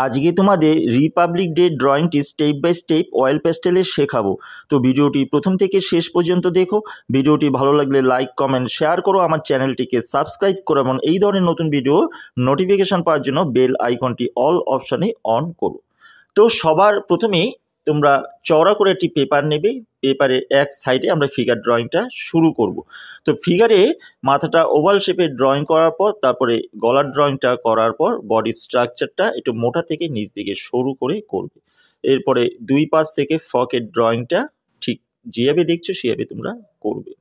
আজকে তোমাদের republic day ড্রয়িংটি স্টেপ বাই স্টেপ অয়েল প্যাস্টেলে শেখাবো। তো ভিডিওটি প্রথম থেকে শেষ পর্যন্ত দেখো। ভিডিওটি ভালো লাগলে লাইক কমেন্ট শেয়ার করো, আমার চ্যানেলটিকে সাবস্ক্রাইব করো এবং এই ধরনের নতুন ভিডিও নোটিফিকেশন পাওয়ার জন্য বেল আইকনটি অল অপশানে অন করো। তো সবার প্রথমেই তোমরা চওড়া করে একটি পেপার নেবে। পেপারের এক সাইডে আমরা ফিগার ড্রয়িংটা শুরু করব। তো ফিগারে মাথাটা ওভাল শেপের ড্রয়িং করার পর তারপরে গলার ড্রয়িংটা করার পর বডি স্ট্রাকচারটা একটু মোটা থেকে নিচ দিকে সরু করে করবে। এরপরে দুই পাশ থেকে ফকের ড্রয়িংটা ঠিক যেভাবে দেখছো সেভাবে তোমরা করবে।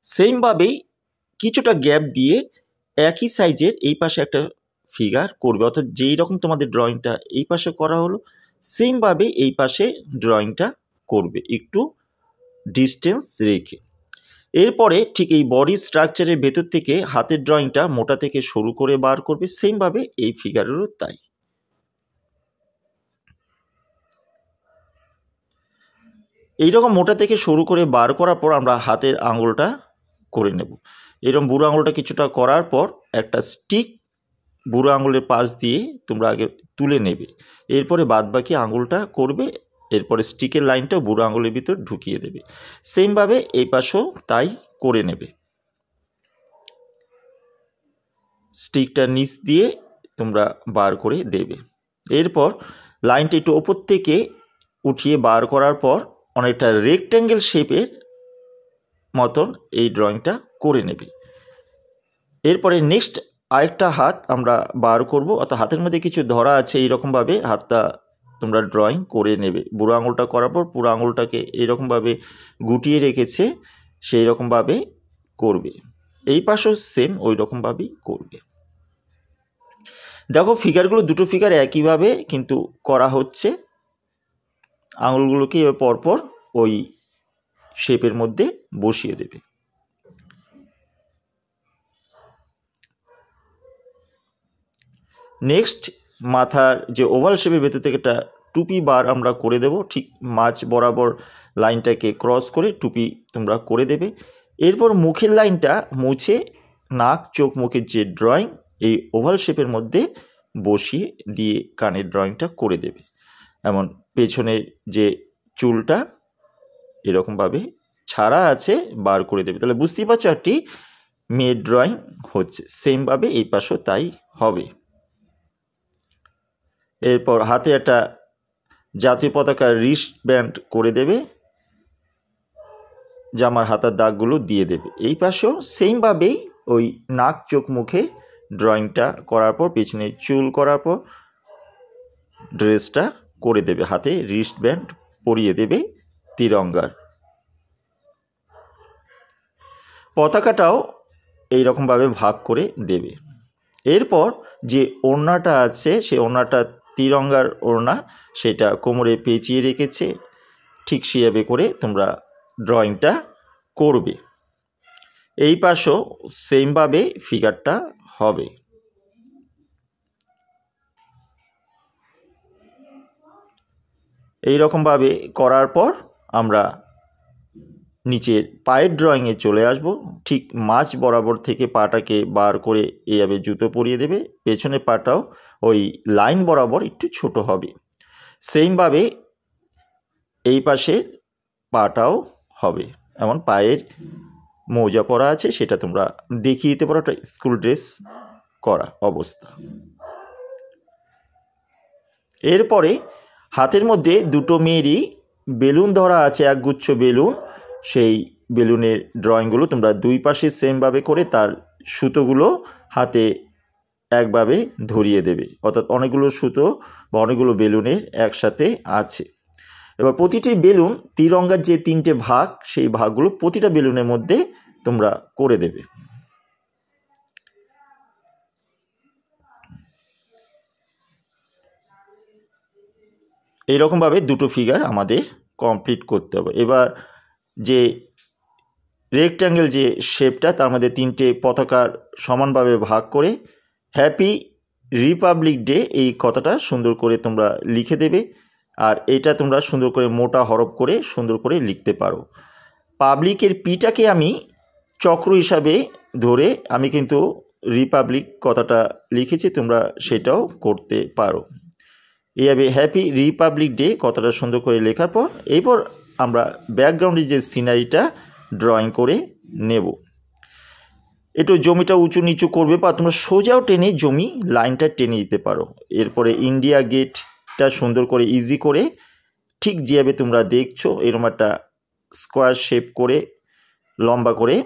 সেমভাবেই কিছুটা গ্যাপ দিয়ে একই সাইজের এই পাশে একটা ফিগার করবে, অর্থাৎ যেই রকম তোমাদের ড্রয়িংটা এই পাশে করা হলো সেমভাবে এই পাশে ড্রয়িংটা করবে একটু ডিস্টেন্স রেখে। এরপরে ঠিক এই বডি স্ট্রাকচারের ভেতর থেকে হাতের ড্রয়িংটা মোটা থেকে সরু করে বার করবে, সেমভাবে এই ফিগারেরও তাই। এইরকম মোটা থেকে সরু করে বার করার পর আমরা হাতের আঙুলটা করে নেব। এরকম বুড়ো আঙুলটা কিছুটা করার পর একটা স্টিক বুড়ো আঙুলের পাশ দিয়ে তোমরা আগে তুলে নেবে, এরপরে বাদবাকি আঙুলটা করবে, এরপরে স্টিকের লাইনটা বুড়ো আঙুলের ভিতর ঢুকিয়ে দেবে। সেমভাবে এই পাশেও তাই করে নেবে। স্টিকটা নিচ দিয়ে তোমরা বার করে দেবে। এরপর লাইনটা একটু ওপর থেকে উঠিয়ে বার করার পর অনেকটা রেক্ট্যাঙ্গেল শেপের মতন এই ড্রয়িংটা করে নেবে। এরপরে নেক্সট আরেকটা হাত আমরা বার করব, অর্থাৎ হাতের মধ্যে কিছু ধরা আছে, এইরকমভাবে হাতটা তোমরা ড্রয়িং করে নেবে। বুড়ো আঙুলটা করার পর পুরো আঙুলটাকে এইরকমভাবে গুটিয়ে রেখেছে সেই রকমভাবে করবে। এই পাশেও সেম ওই রকমভাবেই করবে। দেখো ফিগারগুলো দুটো ফিগার একইভাবে কিন্তু করা হচ্ছে। আঙুলগুলোকে পরপর ওই শেপের মধ্যে বসিয়ে দেবে। নেক্সট মাথার যে ওভাল শেপের ভেতর থেকে একটা টুপি বার আমরা করে দেব। ঠিক মাঝ বরাবর লাইনটাকে ক্রস করে টুপি তোমরা করে দেবে। এরপর মুখের লাইনটা মুছে নাক চোখ মুখের যে ড্রয়িং এই ওভাল শেপের মধ্যে বসিয়ে দিয়ে কানের ড্রয়িংটা করে দেবে। এমন পেছনের যে চুলটা এরকমভাবে ছাড়া আছে বার করে দেবে। তাহলে বুঝতেই পারছো একটি মেয়ের ড্রয়িং হচ্ছে। সেমভাবে এই পাশেও তাই হবে। এরপর হাতে একটা জাতীয় পতাকার রিস্ট ব্যান্ড করে দেবে, জামার হাতার দাগগুলো দিয়ে দেবে। এই পাশেও সেমভাবেই ওই নাক চোখ মুখে ড্রয়িংটা করার পর পেছনে চুল করার পর ড্রেসটা করে দেবে, হাতে রিস্ট ব্যান্ড পরিয়ে দেবে তিরঙ্গার। পতাকাটাও এইরকমভাবে ভাগ করে দেবে। এরপর যে ওড়নাটা আছে সেই ওড়নাটা তিরঙ্গার ওড়না, সেটা কোমরে পেঁচিয়ে রেখেছে, ঠিক সেভাবে করে তোমরা ড্রয়িংটা করবে। এই পাশেও সেমভাবে ফিগারটা হবে। এই রকমভাবে করার পর আমরা নিচের পায়ের ড্রয়িংয়ে চলে আসব। ঠিক মাঝ বরাবর থেকে পাটাকে বার করে এইভাবে জুতো পরিয়ে দেবে। পেছনের পাটাও ওই লাইন বরাবর একটু ছোট হবে। সেমভাবে এই পাশে পাটাও হবে। এমন পায়ের মোজা পরা আছে, সেটা তোমরা দেখিয়ে দিতে পারো, একটা স্কুল ড্রেস করা অবস্থা। এরপরে হাতের মধ্যে দুটো মেয়েরই বেলুন ধরা আছে, একগুচ্ছ বেলুন। সেই বেলুনের ড্রয়িংগুলো তোমরা দুই পাশে সেমভাবে করে তার সুতোগুলো হাতে একভাবে ধরিয়ে দেবে, অর্থাৎ অনেকগুলো সুতো বা অনেকগুলো বেলুনের একসাথে আছে। এবার প্রতিটি বেলুন তিরঙ্গার যে তিনটে ভাগ সেই ভাগগুলো প্রতিটা বেলুনের মধ্যে তোমরা করে দেবে। এইরকমভাবে দুটো ফিগার আমাদের কমপ্লিট করতে হবে। এবার যে রেক্ট্যাঙ্গেল যে শেপটা তার মধ্যে তিনটে পতাকার সমানভাবে ভাগ করে হ্যাপি রিপাবলিক ডে এই কথাটা সুন্দর করে তোমরা লিখে দেবে। আর এটা তোমরা সুন্দর করে মোটা হরফ করে সুন্দর করে লিখতে পারো। পাবলিকের পিটাকে আমি চক্র হিসাবে ধরে আমি কিন্তু রিপাবলিক কথাটা লিখেছি, তোমরা সেটাও করতে পারো। এইভাবে হ্যাপি রিপাবলিক ডে কথাটা সুন্দর করে লেখার পর এরপর আমরা ব্যাকগ্রাউন্ডে যে সিনারিটা ড্রয়িং করে নেব। একটু জমিটা উঁচু নিচু করবে বা তোমরা সোজাও টেনে জমি লাইনটা টেনে দিতে পারো। এরপরে ইন্ডিয়া গেটটা সুন্দর করে ইজি করে ঠিক যেভাবে তোমরা দেখছো এরকম একটা স্কোয়ার শেপ করে লম্বা করে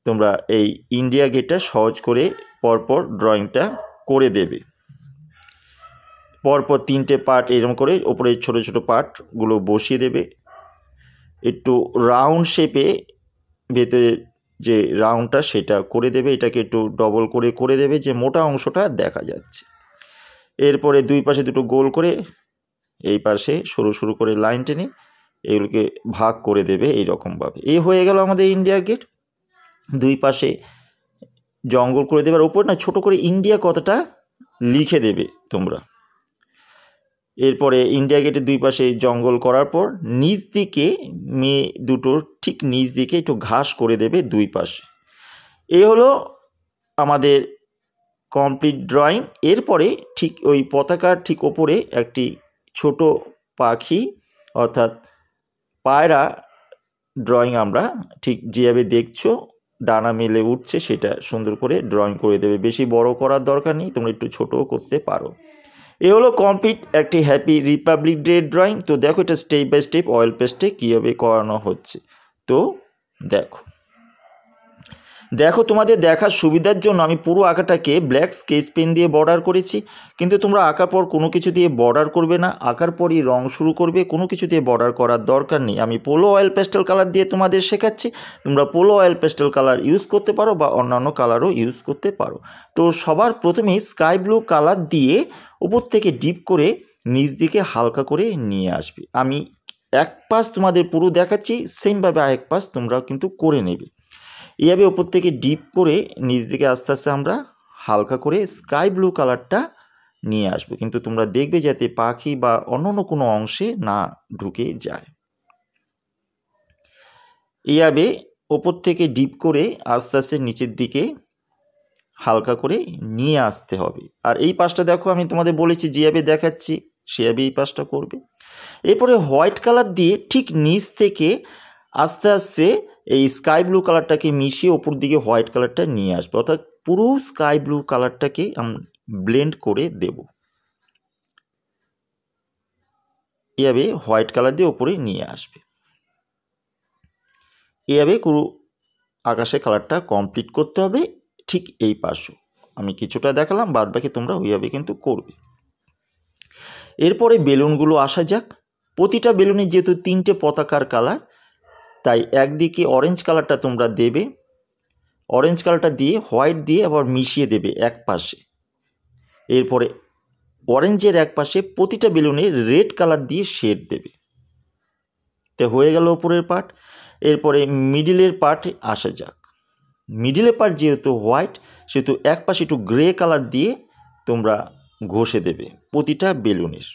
তোমরা এই ইন্ডিয়া গেটটা সহজ করে পরপর ড্রয়িংটা করে দেবে। পরপর 3টে পার্ট এরকম করে ওপরে ছোট ছোট পার্টগুলো বসিয়ে দেবে। একটু রাউন্ড শেপে ভেতরে যে রাউন্ডটা সেটা করে দেবে, এটাকে একটু ডবল করে করে দেবে যে মোটা অংশটা দেখা যাচ্ছে। এরপরে দুই পাশে দুটো গোল করে এই পাশে সরু সরু করে লাইন টেনে এগুলোকে ভাগ করে দেবে এইরকমভাবে। এই হয়ে গেল আমাদের ইন্ডিয়া গেট। দুই পাশে জঙ্গল করে দেবে আর ওপর না ছোট করে ইন্ডিয়া কথাটা লিখে দেবে তোমরা। এরপরে ইন্ডিয়া গেটের দুই পাশে জঙ্গল করার পর নিচ দিকে মেয়ে দুটোর ঠিক নিচ দিকে একটু ঘাস করে দেবে দুই পাশে। এই হলো আমাদের কমপ্লিট ড্রয়িং। এরপরে ঠিক ওই পতাকার ঠিক ওপরে একটি ছোট পাখি অর্থাৎ পায়রা ড্রয়িং আমরা ঠিক যেভাবে দেখছো ডানা মেলে উঠছে সেটা সুন্দর করে ড্রয়িং করে দেবে। বেশি বড় করার দরকার নেই, তোমরা একটু ছোটও করতে পারো। এ হলো কমপ্লিট একটি হ্যাপি রিপাবলিক ডে ড্রয়িং। তো দেখো এটা স্টেপ বাই স্টেপ অয়েল পেস্টে কীভাবে করানো হচ্ছে। তো দেখো তোমাদের দেখার সুবিধার জন্য আমি পুরো আঁকাটাকে ব্ল্যাক স্কেচ পেন দিয়ে বর্ডার করেছি, কিন্তু তোমরা আঁকার পর কোনো কিছু দিয়ে বর্ডার করবে না, আঁকার পরই রং শুরু করবে, কোনো কিছু দিয়ে বর্ডার করার দরকার নেই। আমি পোলো অয়েল পেস্টেল কালার দিয়ে তোমাদের শেখাচ্ছি, তোমরা polo oil pastel colour use করতে পারো বা অন্যান্য কালারও ইউজ করতে পারো। তো সবার প্রথমেই স্কাই ব্লু কালার দিয়ে উপর থেকে ডিপ করে নিচ দিকে হালকা করে নিয়ে আসবে। আমি এক পাশ তোমাদের পুরো দেখাচ্ছি, সেমভাবে আরেক পাশ তোমরাও কিন্তু করে নেবে। এইভাবে ওপর থেকে ডিপ করে নিচ দিকে আস্তে আস্তে আমরা হালকা করে স্কাই ব্লু কালারটা নিয়ে আসবো, কিন্তু তোমরা দেখবে যাতে পাখি বা অন্য কোনো অংশে না ঢুকে যায়। এইভাবে ওপর থেকে ডিপ করে আস্তে আস্তে নিচের দিকে হালকা করে নিয়ে আসতে হবে। আর এই পাশটা দেখো আমি তোমাদের বলেছি যেভাবে দেখাচ্ছি সেভাবে এই পাশটা করবে। এরপরে হোয়াইট কালার দিয়ে ঠিক নিচ থেকে আস্তে আস্তে এই স্কাই ব্লু কালারটাকে মিশিয়ে ওপর দিকে হোয়াইট কালারটা নিয়ে আসবে, অর্থাৎ পুরো স্কাই ব্লু কালারটাকে আমরা ব্লেন্ড করে দেব। এভাবে হোয়াইট কালার দিয়ে ওপরে নিয়ে আসবে। এভাবে পুরো আকাশের কালারটা কমপ্লিট করতে হবে। ঠিক এই পাশও আমি কিছুটা দেখালাম, বাদ বাকি তোমরা ওইভাবে কিন্তু করবে। এরপরে বেলুনগুলো আসা যাক। প্রতিটা বেলুনে যেহেতু 3টে পতাকার কালার, তাই একদিকে অরেঞ্জ কালারটা তোমরা দেবে, অরেঞ্জ কালারটা দিয়ে হোয়াইট দিয়ে আবার মিশিয়ে দেবে এক পাশে। এরপরে অরেঞ্জের এক পাশে প্রতিটা বেলুনে রেড কালার দিয়ে শেড দেবে। তো হয়ে গেল উপরের পার্ট। এরপরে মিডিলের পার্টে আসা যাক। মিডিলের পার্ট যেহেতু হোয়াইট সেহেতু এক পাশে একটু গ্রে কালার দিয়ে তোমরা ঘষে দেবে প্রতিটা বেলুনের।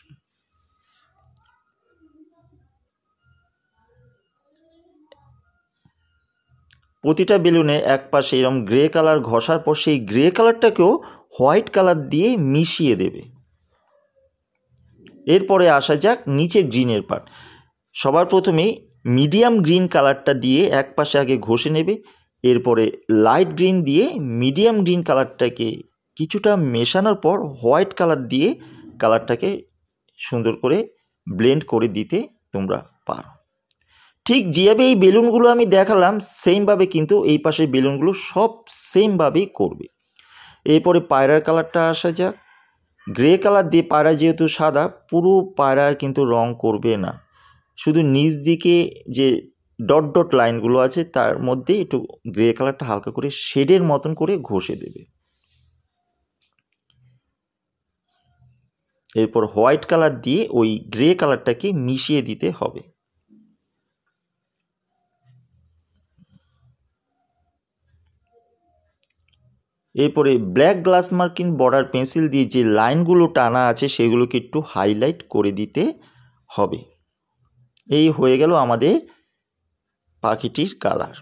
প্রতিটা বেলুনে এক পাশে এরকম গ্রে কালার ঘষার পর সেই গ্রে কালারটাকেও হোয়াইট কালার দিয়ে মিশিয়ে দেবে। এরপরে আসা যাক নিচে গ্রিনের পার্ট। সবার প্রথমে মিডিয়াম গ্রিন কালারটা দিয়ে এক পাশে আগে ঘষে নেবে, এরপরে লাইট গ্রিন দিয়ে মিডিয়াম গ্রিন কালারটাকে কিছুটা মেশানোর পর হোয়াইট কালার দিয়ে কালারটাকে সুন্দর করে ব্লেন্ড করে দিতে তোমরা পারো। ঠিক যেভাবে এই বেলুনগুলো আমি দেখালাম সেমভাবে কিন্তু এই পাশের বেলুনগুলো সব সেমভাবেই করবে। এরপরে পায়রার কালারটা আসা যাক। গ্রে কালার দিয়ে পায়রা যেহেতু সাদা, পুরো পায়রার কিন্তু রং করবে না, শুধু নিচ দিকে যে ডট ডট লাইনগুলো আছে তার মধ্যে একটু গ্রে কালারটা হালকা করে শেডের মতন করে ঘষে দেবে। এরপর হোয়াইট কালার দিয়ে ওই গ্রে কালারটাকে মিশিয়ে দিতে হবে। এরপরে black glass marking border pencil দিয়ে যে লাইনগুলো টানা আছে সেগুলোকে একটু হাইলাইট করে দিতে হবে। এই হয়ে গেল আমাদের পাখিটির কালার।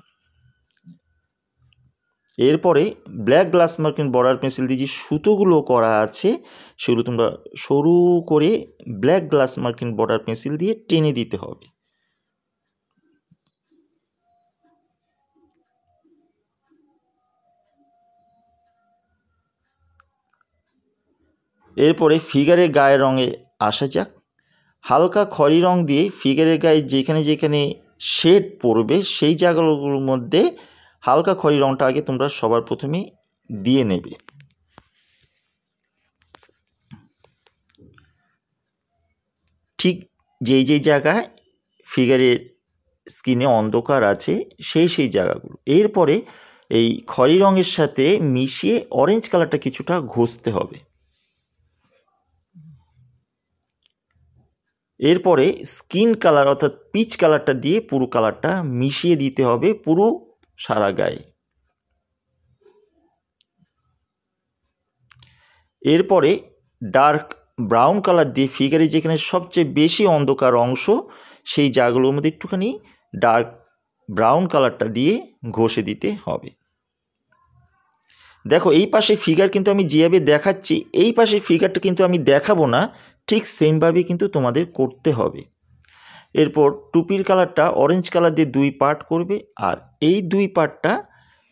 এরপরে black glass marking border pencil দিয়ে যে সুতোগুলো করা আছে সেগুলো তোমরা সরু করে black glass marking border pencil দিয়ে টেনে দিতে হবে। এরপরে ফিগারের গায়ের রঙে আসা যাক। হালকা খয়েরি রং দিয়ে ফিগারের গায়ে যেখানে যেখানে শেড পড়বে সেই জায়গাগুলোর মধ্যে হালকা খয়েরি রংটা আগে তোমরা সবার প্রথমে দিয়ে নেবে। ঠিক যেই যেই জায়গায় ফিগারের স্কিনে অন্ধকার আছে সেই জায়গাগুলো। এরপরে এই খয়েরি রঙের সাথে মিশিয়ে অরেঞ্জ কালারটা কিছুটা ঘষতে হবে। এরপরে স্কিন কালার অর্থাৎ পিচ কালারটা দিয়ে পুরো কালারটা মিশিয়ে দিতে হবে পুরো সারা গায়ে। এরপরে ডার্ক ব্রাউন কালার দিয়ে ফিগারে যেখানে সবচেয়ে বেশি অন্ধকার অংশ সেই জায়গাগুলোর মধ্যে একটুখানি ডার্ক ব্রাউন কালারটা দিয়ে ঘষে দিতে হবে। দেখো এই পাশে ফিগার কিন্তু আমি যেভাবে দেখাচ্ছি এই পাশে ফিগারটা কিন্তু আমি দেখাবো না, ঠিক সেমভাবে কিন্তু তোমাদের করতে হবে। এরপর টুপির কালারটা অরেঞ্জ কালার দিয়ে 2 পার্ট করবে আর এই 2 পার্টটা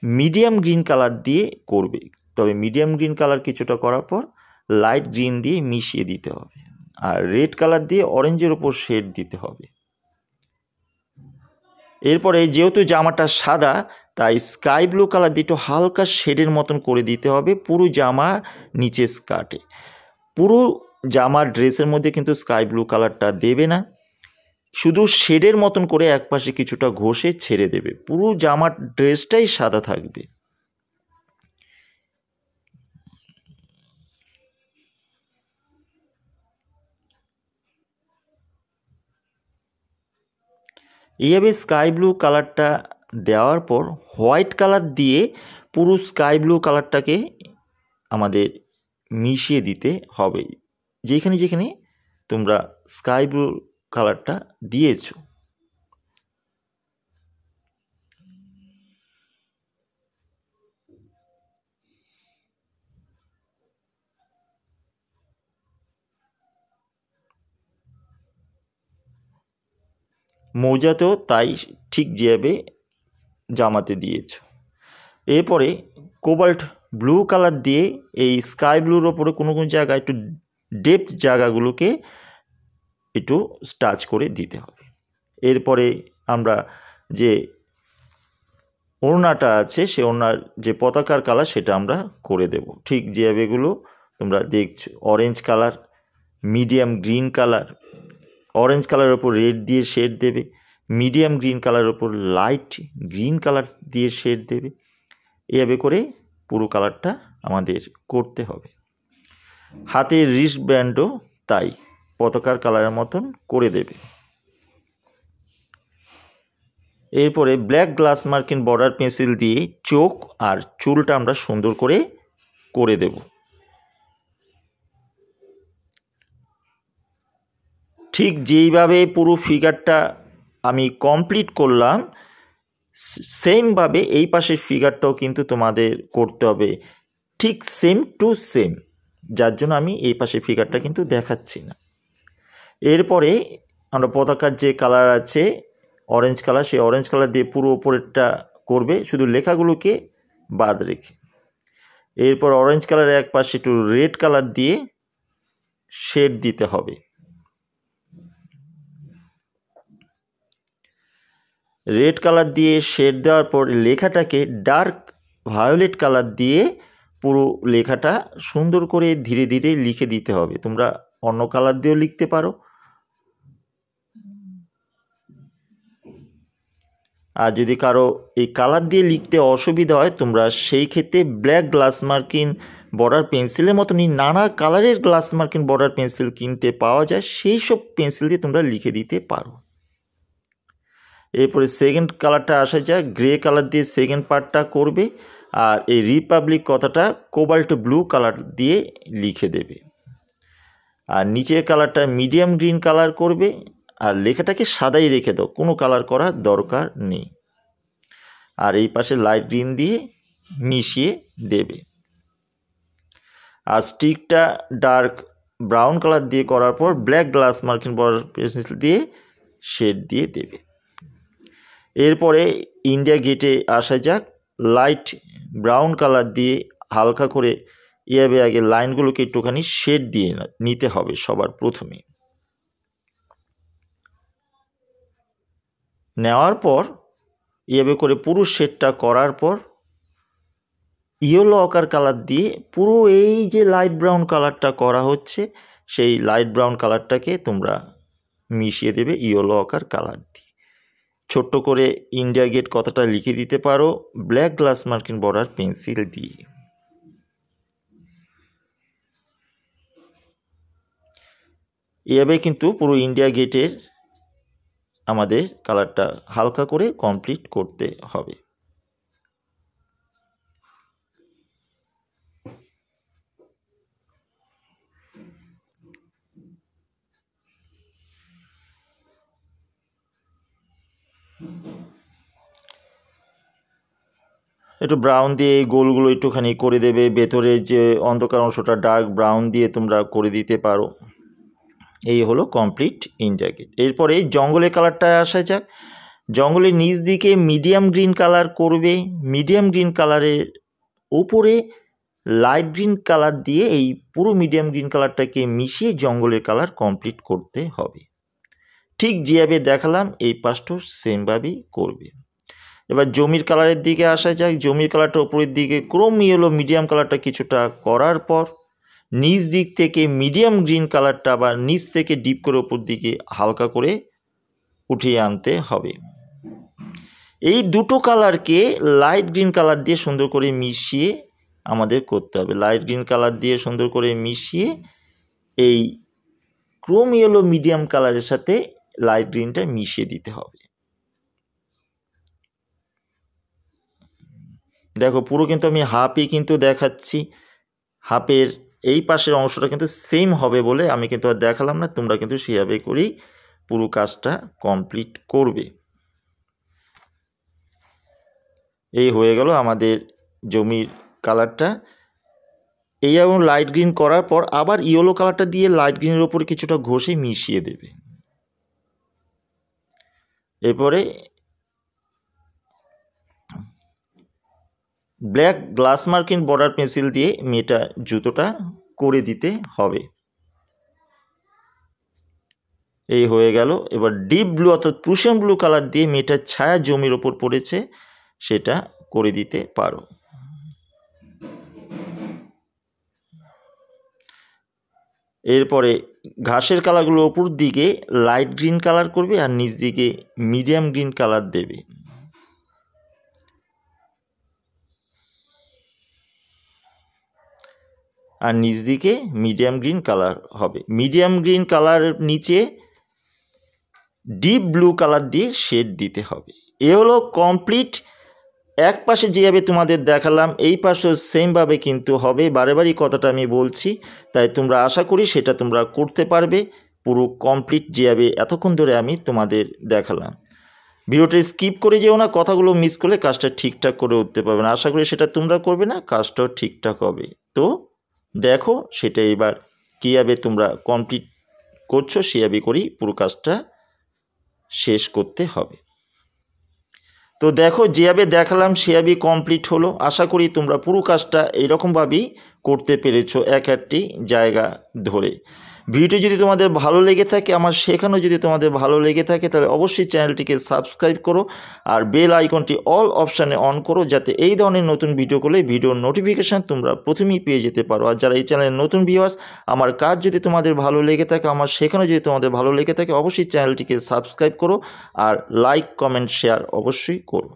মিডিয়াম গ্রিন কালার দিয়ে করবে। তবে মিডিয়াম গ্রিন কালার কিছুটা করার পর লাইট গ্রিন দিয়ে মিশিয়ে দিতে হবে আর রেড কালার দিয়ে অরেঞ্জের ওপর শেড দিতে হবে। এরপরে যেহেতু জামাটা সাদা তাই স্কাই ব্লু কালার দিয়ে একটু হালকা শেডের মতন করে দিতে হবে পুরো জামা নিচে স্কার্টে। পুরো জামার ড্রেসের মধ্যে কিন্তু স্কাই ব্লু কালারটা দেবে না, শুধু শেডের মতন করে একপাশে কিছুটা ঘষে ছেড়ে দেবে, পুরো জামার ড্রেসটাই সাদা থাকবে। এইভাবে স্কাই ব্লু কালারটা দেওয়ার পর হোয়াইট কালার দিয়ে পুরো স্কাই ব্লু কালারটাকে আমাদের মিশিয়ে দিতে হবে যেখানে যেখানে তোমরা স্কাই ব্লু কালারটা দিয়েছো। মৌজাতেও তাই ঠিক যেভাবে জামাতে দিয়েছ। এরপরে কোবাল্ট ব্লু কালার দিয়ে এই স্কাই ব্লুর ওপরে কোনো কোনো জায়গায় একটু ডেপথ জায়গাগুলোকে একটু টাচ করে দিতে হবে। এরপরে আমরা যে ওড়নাটা আছে সে ওড়নার যে পতাকার কালার সেটা আমরা করে দেব ঠিক যেভাবে এগুলো তোমরা দেখছো। Orange colour, medium green colour, orange কালারের ওপর রেড দিয়ে শেড দেবে, মিডিয়াম গ্রিন কালারের ওপর লাইট গ্রিন কালার দিয়ে শেড দেবে। এভাবে করে পুরো কালারটা আমাদের করতে হবে। হাতের রিস্ট ব্যান্ডও তাই পতাকার কালারের মতন করে দেবে। এরপরে black glass marking border pencil দিয়ে চোখ আর চুলটা আমরা সুন্দর করে দেব। ঠিক যেইভাবে পুরো ফিগারটা আমি কমপ্লিট করলাম সেমভাবে এই পাশের ফিগারটাও কিন্তু তোমাদের করতে হবে ঠিক সেম টু সেম, যার জন্য আমি এই পাশের ফিগারটা কিন্তু দেখাচ্ছি না। এরপরে আমরা পতাকার যে কালার আছে অরেঞ্জ কালার সেই অরেঞ্জ কালার দিয়ে পুরো ওপরেরটা করবে শুধু লেখাগুলোকে বাদ রেখে। এরপর অরেঞ্জ কালারের এক পাশে একটু রেড কালার দিয়ে শেড দিতে হবে। রেড কালার দিয়ে শেড দেওয়ার পর লেখাটাকে ডার্ক ভায়োলেট কালার দিয়ে পুরো লেখাটা সুন্দর করে ধীরে ধীরে লিখে দিতে হবে। তোমরা অন্য কালার দিয়েও লিখতে পারো, আর যদি কারো এই কালার দিয়ে লিখতে অসুবিধা হয় তোমরা সেই ক্ষেত্রে ব্ল্যাক গ্লাস মার্কিং বর্ডার পেন্সিলের মতনই নানা কালারের গ্লাস মার্কিং বর্ডার পেন্সিল কিনতে পাওয়া যায়, সেই সব পেন্সিল দিয়ে তোমরা লিখে দিতে পারো। এরপরে সেকেন্ড কালারটা আসা যায়, গ্রে কালার দিয়ে সেকেন্ড পার্টটা করবে আর এই রিপাবলিক কথাটা কোবাল্ট ব্লু কালার দিয়ে লিখে দেবে। আর নিচের কালারটা মিডিয়াম গ্রিন কালার করবে আর লেখাটাকে সাদাই রেখে দাও, কোনো কালার করার দরকার নেই। আর এই পাশে লাইট গ্রিন দিয়ে মিশিয়ে দেবে। আর স্টিকটা ডার্ক ব্রাউন কালার দিয়ে করার পর black glass marking border pencil দিয়ে শেড দিয়ে দেবে। এরপরে ইন্ডিয়া গেটে আসা যাক। লাইট ব্রাউন কালার দিয়ে হালকা করে এভাবে আগে লাইনগুলোকে একটুখানি শেড দিয়ে নিতে হবে সবার প্রথমে। নেওয়ার পর এভাবে করে পুরো শেডটা করার পর ইয়েলো অকার কালার দিয়ে পুরো এই যে লাইট ব্রাউন কালারটা করা হচ্ছে সেই লাইট ব্রাউন কালারটাকে তোমরা মিশিয়ে দেবে ইয়েলো অকার কালার দিয়ে। ছোট্ট করে ইন্ডিয়া গেট কথাটা লিখে দিতে পারো black glass marking border pencil দিয়ে। এভাবে কিন্তু পুরো ইন্ডিয়া গেটের আমাদের কালারটা হালকা করে কমপ্লিট করতে হবে। একটু ব্রাউন দিয়ে এই গোলগুলো একটুখানি করে দেবে। ভেতরের যে অন্ধকার অংশটা ডার্ক ব্রাউন দিয়ে তোমরা করে দিতে পারো। এই হলো কমপ্লিট ইন্ডিয়া গেট। এরপরে জঙ্গলের কালারটায় আসা যাক। জঙ্গলের নিচ দিকে মিডিয়াম গ্রিন কালার করবে। মিডিয়াম গ্রিন কালারের উপরে লাইট গ্রিন কালার দিয়ে এই পুরো মিডিয়াম গ্রিন কালারটাকে মিশিয়ে জঙ্গলের কালার কমপ্লিট করতে হবে। ঠিক যেভাবে দেখালাম এই পাশটাও সেমভাবেই করবে। এবার জমির কালারের দিকে আসা যাক। জমির কালারটা উপরের দিকে ক্রোম ইয়েলো মিডিয়াম কালারটা কিছুটা করার পর নিচ দিক থেকে মিডিয়াম গ্রিন কালারটা বা নিচ থেকে ডিপ করে উপর দিকে হালকা করে উঠিয়ে আনতে হবে। এই দুটো কালারকে লাইট গ্রিন কালার দিয়ে সুন্দর করে মিশিয়ে আমাদের করতে হবে। লাইট গ্রিন কালার দিয়ে সুন্দর করে মিশিয়ে এই ক্রোম ইয়েলো মিডিয়াম কালারের সাথে লাইট গ্রিনটা মিশিয়ে দিতে হবে। দেখো পুরো কিন্তু আমি হাফই কিন্তু দেখাচ্ছি। হাফের এই পাশের অংশটা কিন্তু সেম হবে বলে আমি কিন্তু আর দেখালাম না। তোমরা কিন্তু সেভাবে করেই পুরো কাজটা কমপ্লিট করবে। এই হয়ে গেল আমাদের জমির কালারটা। এই এবং লাইট গ্রিন করার পর আবার ইয়েলো কালারটা দিয়ে লাইট গ্রিনের ওপরে কিছুটা ঘষে মিশিয়ে দেবে। এরপরে black glass marking border pencil দিয়ে মেয়েটা জুতোটা করে দিতে হবে। এই হয়ে গেল। এবার ডিপ ব্লু অর্থাৎ প্রুশিয়ান ব্লু কালার দিয়ে মেয়েটার ছায়া জমির ওপর পড়েছে সেটা করে দিতে পারো। এরপরে ঘাসের কালারগুলো ওপর দিকে লাইট গ্রিন কালার করবে আর নিচ দিকে মিডিয়াম গ্রিন কালার দেবে। আর নিচ দিকে মিডিয়াম গ্রিন কালার হবে। মিডিয়াম গ্রিন কালারের নিচে ডিপ ব্লু কালার দিয়ে শেড দিতে হবে। এ হলো কমপ্লিট। এক পাশে যেভাবে তোমাদের দেখালাম এই পাশেও সেমভাবে কিন্তু হবে। বারে বারই কথাটা আমি বলছি, তাই তোমরা আশা করি সেটা তোমরা করতে পারবে পুরো কমপ্লিট যেভাবে এতক্ষণ ধরে আমি তোমাদের দেখালাম। ভিডিওটা স্কিপ করে যেও না, কথাগুলো মিস করলে কাজটা ঠিকঠাক করে উঠতে পারবে না। আশা করি সেটা তোমরা করবে না, কাজটাও ঠিকঠাক হবে। তো দেখো সেটা এবার কীভাবে তোমরা কমপ্লিট করছো সেভাবে করেই পুরো কাজটা শেষ করতে হবে। তো দেখো যেভাবে দেখালাম সেভাবেই কমপ্লিট হলো। আশা করি তোমরা পুরো কাজটা এইরকমভাবেই করতে পেরেছো এক একটি জায়গা ধরে। ভিডিওটি যদি তোমাদের ভালো লেগে থাকে, আমার শেখানো যদি তোমাদের ভালো লেগে থাকে, তাহলে অবশ্যই চ্যানেলটিকে সাবস্ক্রাইব করো আর বেল আইকনটি অল অপশানে অন করো, যাতে এই ধরনের নতুন ভিডিও করলে ভিডিওর নোটিফিকেশান তোমরা প্রথমেই পেয়ে যেতে পারো। আর যারা এই চ্যানেলের নতুন ভিউয়ার্স, আমার কাজ যদি তোমাদের ভালো লেগে থাকে, আমার শেখানো যদি তোমাদের ভালো লেগে থাকে, অবশ্যই চ্যানেলটিকে সাবস্ক্রাইব করো আর লাইক কমেন্ট শেয়ার অবশ্যই করো।